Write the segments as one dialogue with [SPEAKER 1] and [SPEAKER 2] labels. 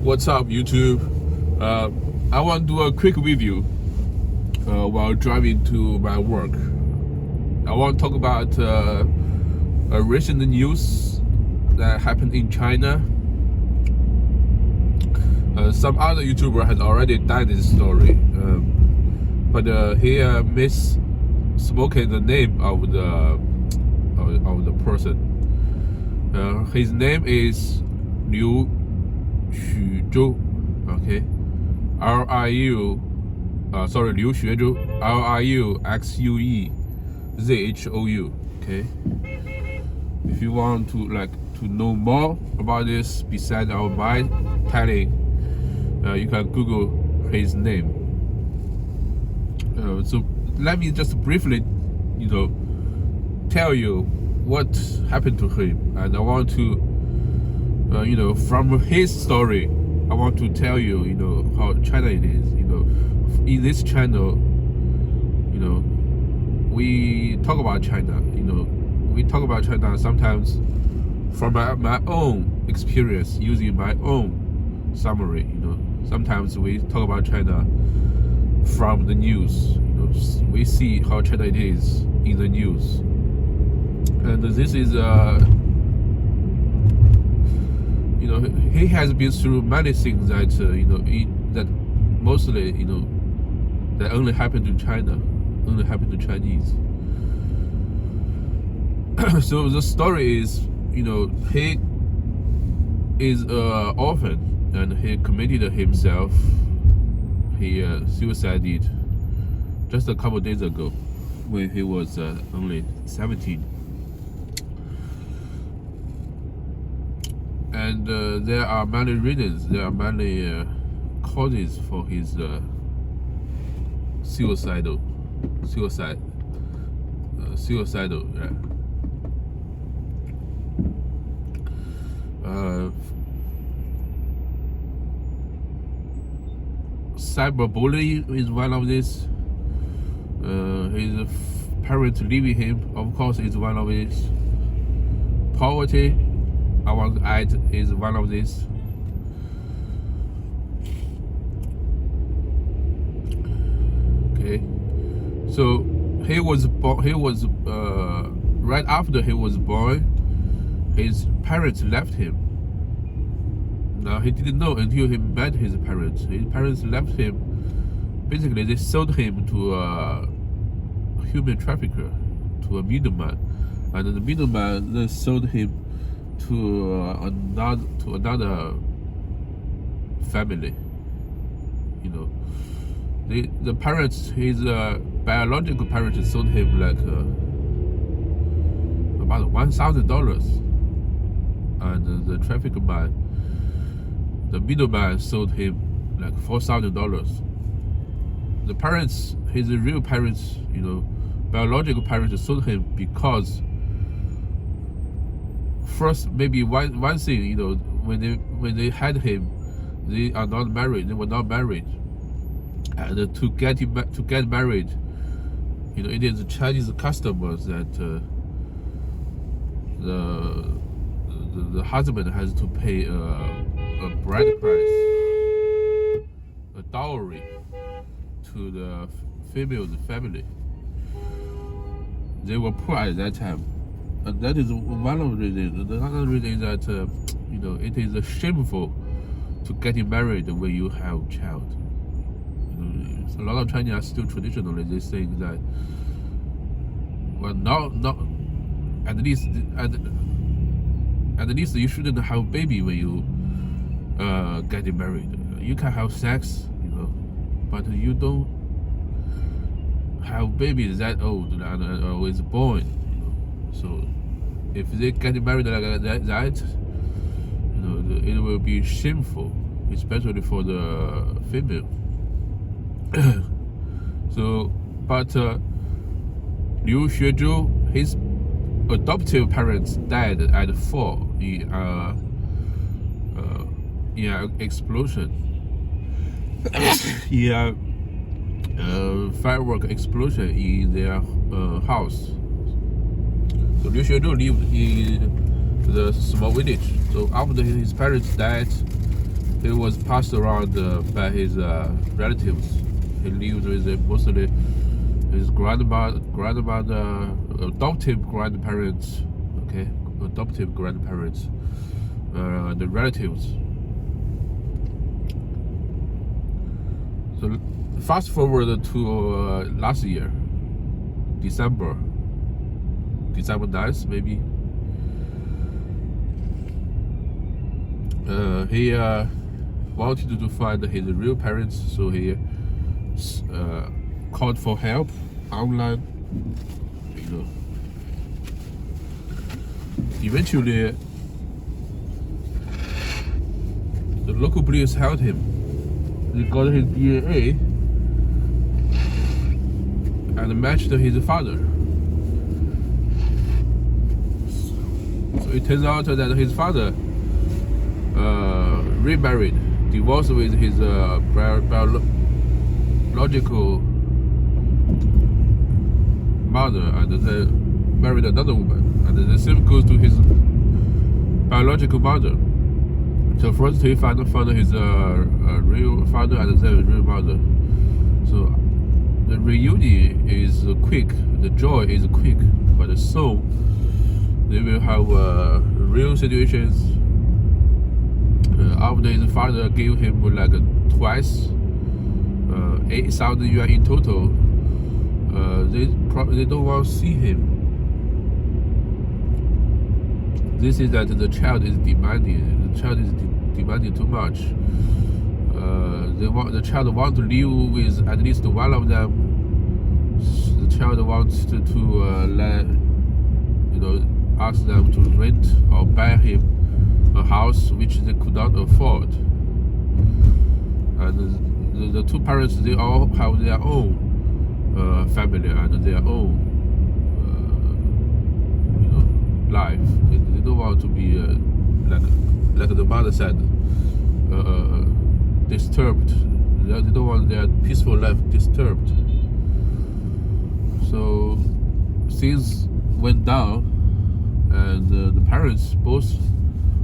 [SPEAKER 1] What's up, YouTube? I want to do a quick review while driving to my work. I want to talk about a recent news that happened in China. Some other YouTuber has already done this story, but he misspoken the name of the person. His name is Xuezhou. Okay, Liu Xuezhou, Ruxuezhou. Okay, if you want to know more about this besides my telling, you can Google his name. So let me just briefly, tell you what happened to him, and I want to, from his story, I want to tell you, how China it is. In this channel, we talk about China. We talk about China sometimes from my own experience, using my own summary. Sometimes we talk about China from the news. We see how China it is in the news, and this is he has been through many things that that mostly that only happen to China, only happen to Chinese. So the story is, he is an orphan, and he committed himself. He suicided just a couple days ago when he was only 17. And there are many reasons, there are many causes for his suicidal. Yeah. Cyberbullying is one of these. His parents leaving him, of course, is one of these. Poverty, I want to add, is one of these. Okay, so he was right after he was born, his parents left him. Now he didn't know until he met his parents. His parents left him. Basically, they sold him to a human trafficker, to a middleman, and the middleman then sold him to another family. The parents, his biological parents, sold him about $1,000, and the trafficker man, the middleman, sold him $4,000. The parents, his real parents, biological parents, sold him because first, maybe one thing, when they had him, they are not married. They were not married, and to get married, it is Chinese customs that the husband has to pay a bride price, a dowry, to the female's family. They were poor at that time, and that is one of the reasons. The other reason is that it is shameful to getting married when you have a child. A lot of Chinese are still traditionally they think that, well, not at least you shouldn't have a baby when you getting married. You can have sex, but you don't have babies that old and always born. So if they get married like that, it will be shameful, especially for the female. So, but Liu Xuezhou, his adoptive parents died at 4 in an explosion. Firework explosion in their house. So Liu Xuezhou lived in the small village. So after his parents died, It was passed around by his relatives. He lived with mostly his grandmother, adoptive grandparents, the relatives. So fast forward to last year, December 9th maybe. He wanted to find his real parents, so he called for help online. Eventually, the local police held him. They got his DNA and matched his father. So it turns out that his father remarried, divorced with his biological mother, and then married another woman. And the same goes to his biological mother. So first he found his real father and then real mother. So the reunion is quick, the joy is quick, but soon they will have real situations. After his father gave him like twice 8,000 yuan in total, they don't want to see him. This is that the child is demanding. The child is demanding too much. The child wants to live with at least one of them. The child wants to ask them to rent or buy him a house which they could not afford. And the two parents, they all have their own family and their own life. They don't want to be like the mother said, disturbed. They don't want their peaceful life disturbed. So things went down, and the parents both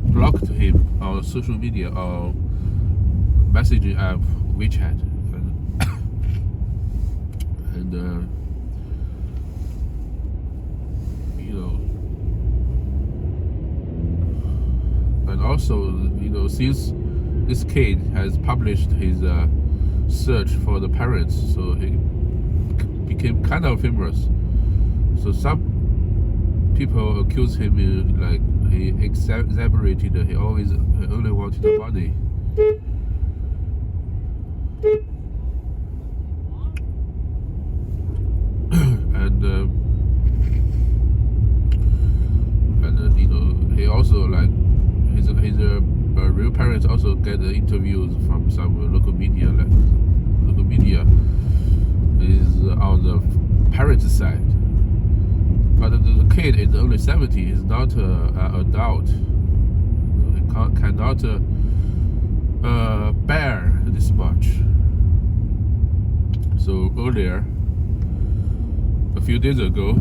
[SPEAKER 1] blocked him on social media or messaging app WeChat, and and also since this kid has published his search for the parents, so he became kind of famous. So some people accuse him like he exaggerated. He only wanted the money. and he also like his real parents also get interviews from some local media. Like local media is on the parents' side, but the kid is only 70. He's not an adult. He cannot bear this much. So earlier, a few days ago,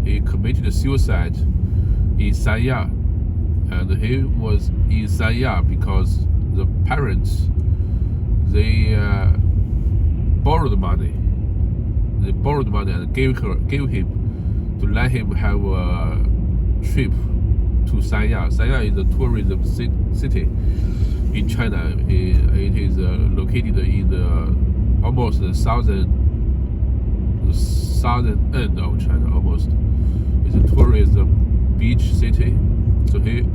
[SPEAKER 1] he committed suicide in Sanya. And he was in Sanya because the parents, they borrowed money. They borrowed money and gave him to let him have a trip to Sanya. Sanya is a tourism city in China. It is located in almost the southern end of China. Almost, it's a tourism beach city. So he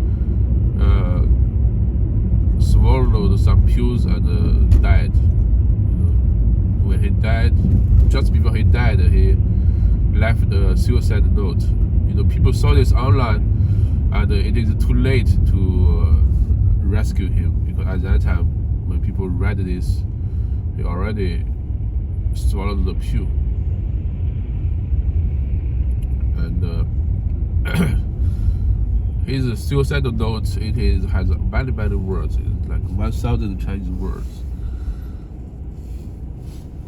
[SPEAKER 1] swallowed some pills and died. When he died, just before he died, he left a suicide note. People saw this online, and it is too late to rescue him, because at that time, when people read this, he already swallowed the pill. And his suicidal note, has many words. It's like 1,000 Chinese words,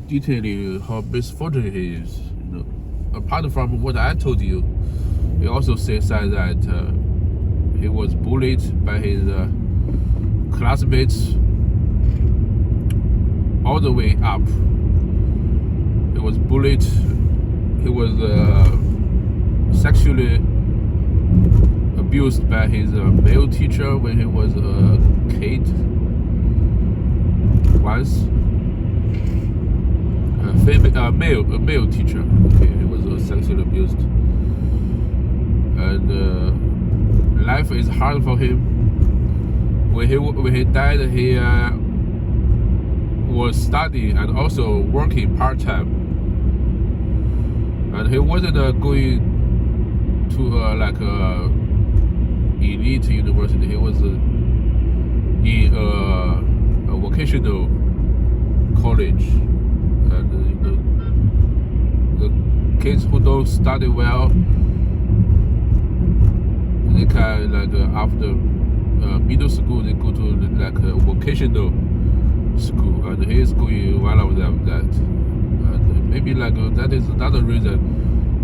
[SPEAKER 1] detailing how misfortunate he is. Apart from what I told you, he also said that he was bullied by his classmates all the way up. He was bullied. He was sexually abused by his male teacher when he was a kid. Once, a male teacher. Okay, he was sexually abused, and life is hard for him. When he died, he was studying and also working part time, and he wasn't going to like a elite university. He was in a vocational college, and the kids who don't study well, they can like after middle school they go to like a vocational school, and he is going one of them. That, and maybe like that is another reason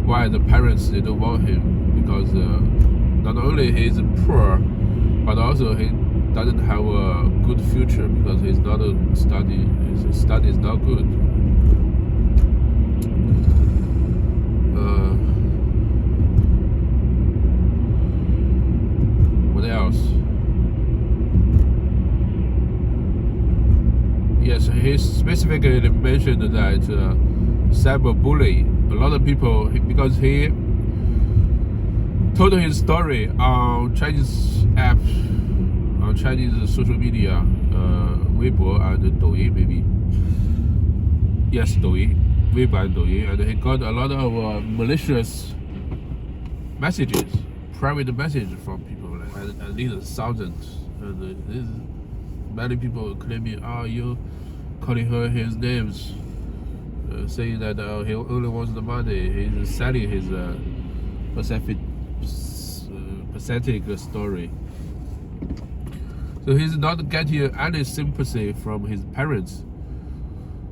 [SPEAKER 1] why the parents they don't want him, because not only he is poor, but also he doesn't have a good future because he's not his study is not good. What else? Yes, he specifically mentioned that cyberbullying. A lot of people, because he told his story on Chinese apps, on Chinese social media, Weibo and Douyin maybe. Yes, Douyin, Weibo and Douyin, and he got a lot of malicious messages, private messages from people, like at least thousands. And many people claiming, you calling her his names, saying that he only wants the money. He's selling his pathetic story. So he's not getting any sympathy from his parents,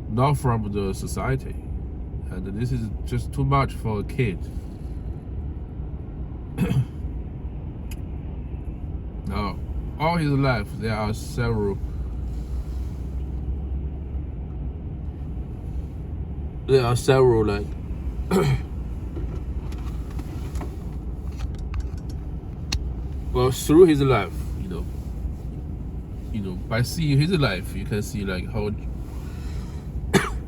[SPEAKER 1] not from the society, and this is just too much for a kid. Now, all his life there are several like well, through his life, by seeing his life, you can see like how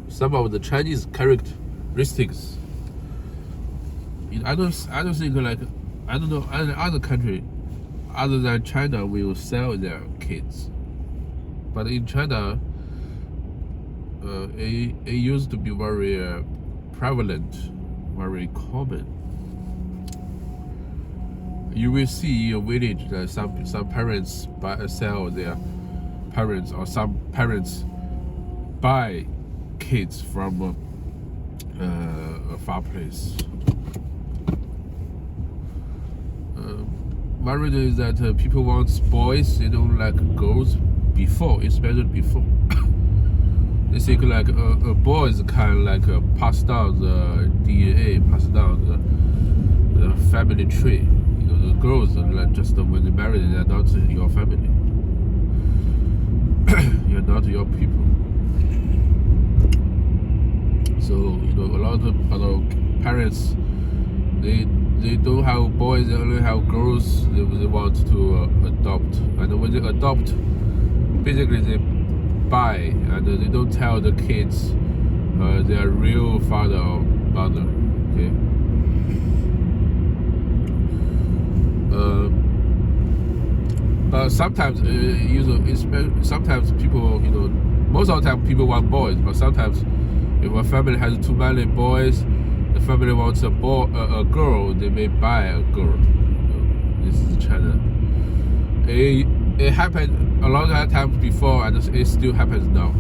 [SPEAKER 1] some of the Chinese characteristics. I don't think like, I don't know any other country other than China will sell their kids, but in China, it used to be very prevalent, very common. You will see in a village that some parents sell their parents, or some parents buy kids from a far place. One reason is that people want boys, they don't like girls before, especially before. They think like boys can like pass down the DNA, pass down the family tree. The girls are like just when they marry, they are not your family. You're not your people. So a lot of other parents, they don't have boys, they only have girls. They want to adopt, and when they adopt, basically they buy, and they don't tell the kids their real father or mother. Okay. But sometimes, sometimes people, most of the time people want boys, but sometimes if a family has too many boys, the family wants a girl, they may buy a girl. This is China. It happened a lot of times before, and it still happens now.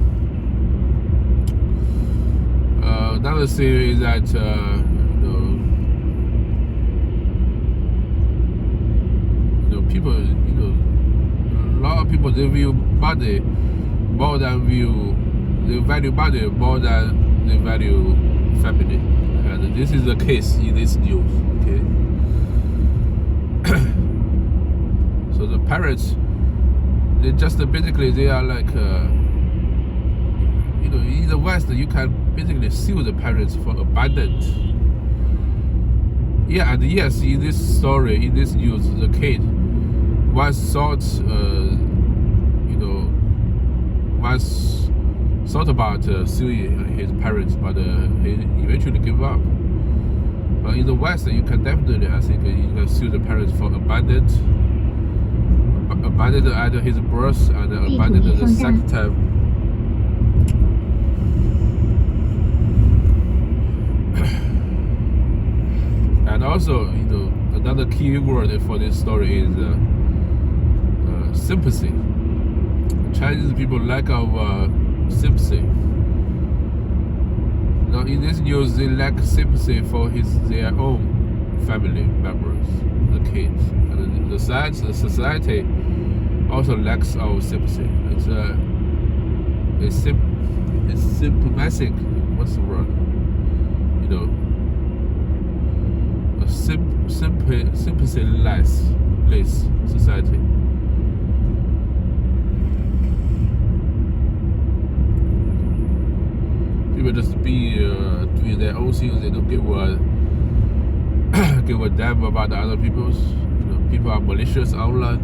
[SPEAKER 1] Another thing is that people, a lot of people, they view money more than they value money more than they value family, and this is the case in this news. Okay. So the parents, they just basically they are like in the West, you can basically sue the parents for abandonment. Yeah, and yes, in this story, in this news, the kid once thought, once thought about suing his parents, but he eventually gave up. But in the West, you can definitely, I think, you can sue the parents for abandoned at his birth and abandoned the second time. And also, another key word for this story is sympathy. Chinese people lack of sympathy. Now, in this news, they lack sympathy for their own family members, the kids, and the society also lacks our sympathy. It's symptomatic. What's the word? Sympathy-less society. People just be doing their own things. They don't give a damn about the other people's. People are malicious online,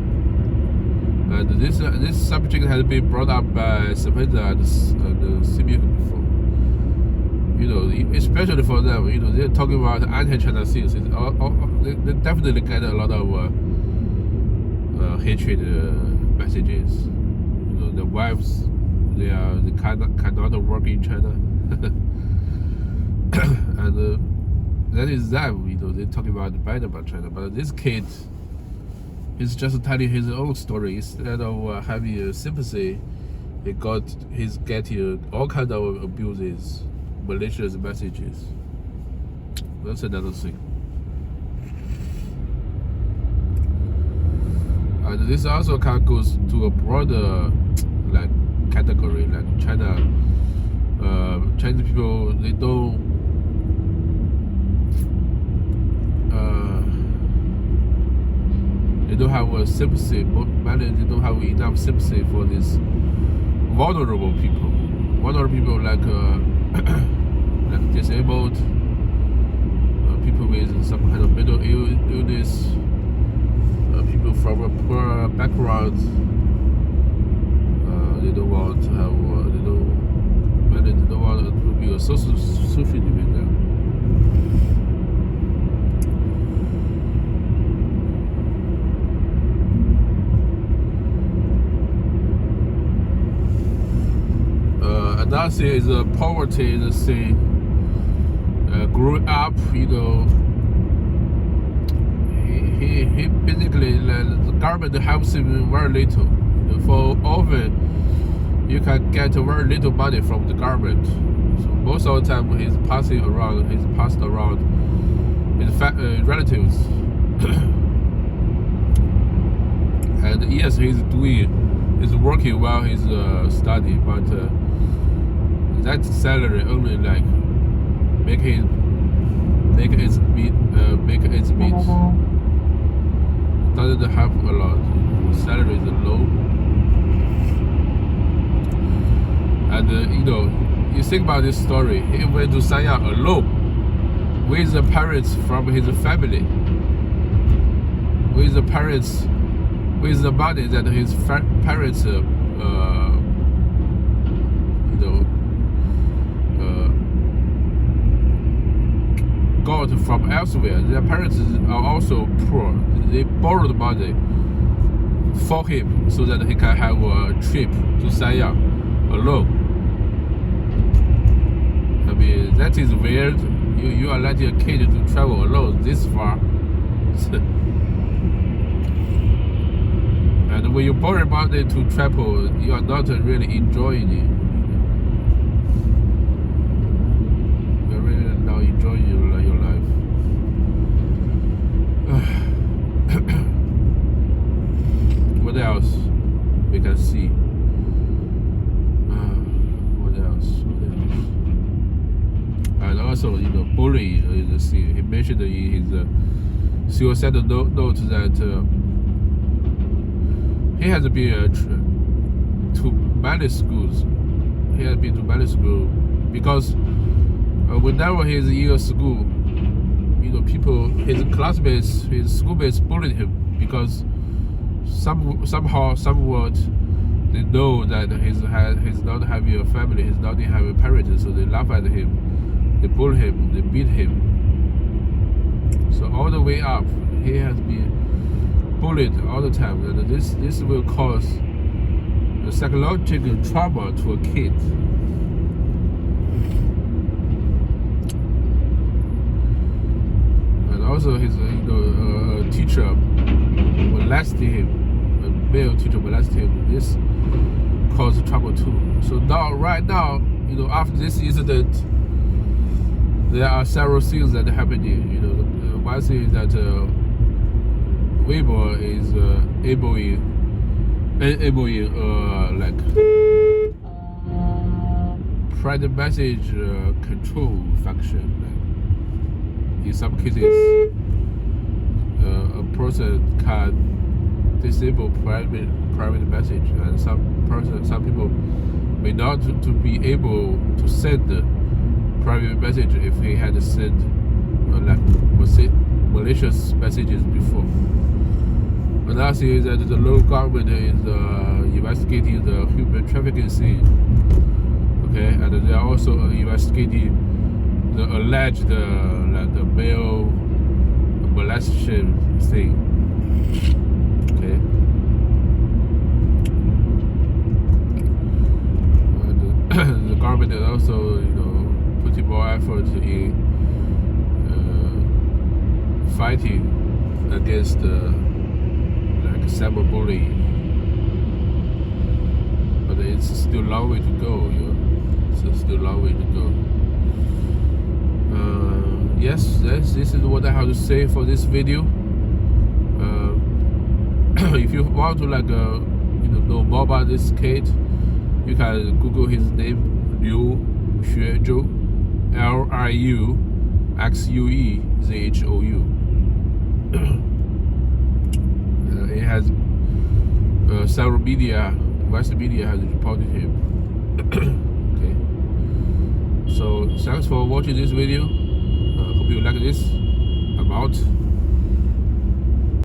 [SPEAKER 1] and this subject has been brought up by Spencer and Simeon before. Especially for them, they're talking about anti-China things. They definitely get a lot of hatred messages. The wives, they cannot work in China, and that is them. They talking about bad about China, but this kid is just telling his own story instead of having sympathy. He's getting all kinds of abuses, malicious messages. That's another thing. And this also kind of goes to a broader category, like China. Chinese people, they don't have a sympathy. They don't have enough sympathy for these vulnerable people. Vulnerable people like disabled, people with some kind of mental illness, people from a poor background. They don't want to have. They don't want to be associated with them. Another thing is poverty is a thing. Growing up, he basically the government helps him very little. For often, you can get very little money from the government. So most of the time, he's passed around his relatives. And yes, he's working while he's studying, but that salary only make its meat. Doesn't help a lot. Salary is low, and you think about this story. He went to Sanya alone with the parents from his family, with the money that his parents got from elsewhere. Their parents are also poor. They borrowed money for him so that he can have a trip to Siam alone. I mean, that is weird. You are letting a kid to travel alone this far. And when you borrow money to travel, you are not really enjoying it. You are really not enjoying your life. What else we can see? What else? And also, bullying is a thing. He mentioned in his suicidal note that he has been to many schools. He has been to many schools because whenever he's in a school, people, his classmates, his schoolmates bullied him because somehow, somewhat, they know that he's not having a family, he's not having parents, so they laugh at him, they bully him, they beat him. So all the way up, he has been bullied all the time, and this will cause a psychological trauma to a kid. And also his teacher molested him, a male teacher molested him. This caused trouble too. So right now, after this incident, there are several things that are happening. One thing is that Weibo is enabling like private message control function. Like in some cases, a person can disable private message, and some people may not to be able to send private message if he had sent like malicious messages before. Another thing is that the local government is investigating the human trafficking thing. Okay, and they are also investigating the alleged like the male molestation thing. Okay. And the government is also, putting more effort in fighting against like cyberbullying, but it's still a long way to go. It's still a long way to go. Yes, this is what I have to say for this video. If you want to know more about this kid, you can Google his name, Liu Xuezhou, LIUXUEZHOU. It has several Western media has reported him. Okay. So thanks for watching this video. Hope you like this. I'm out.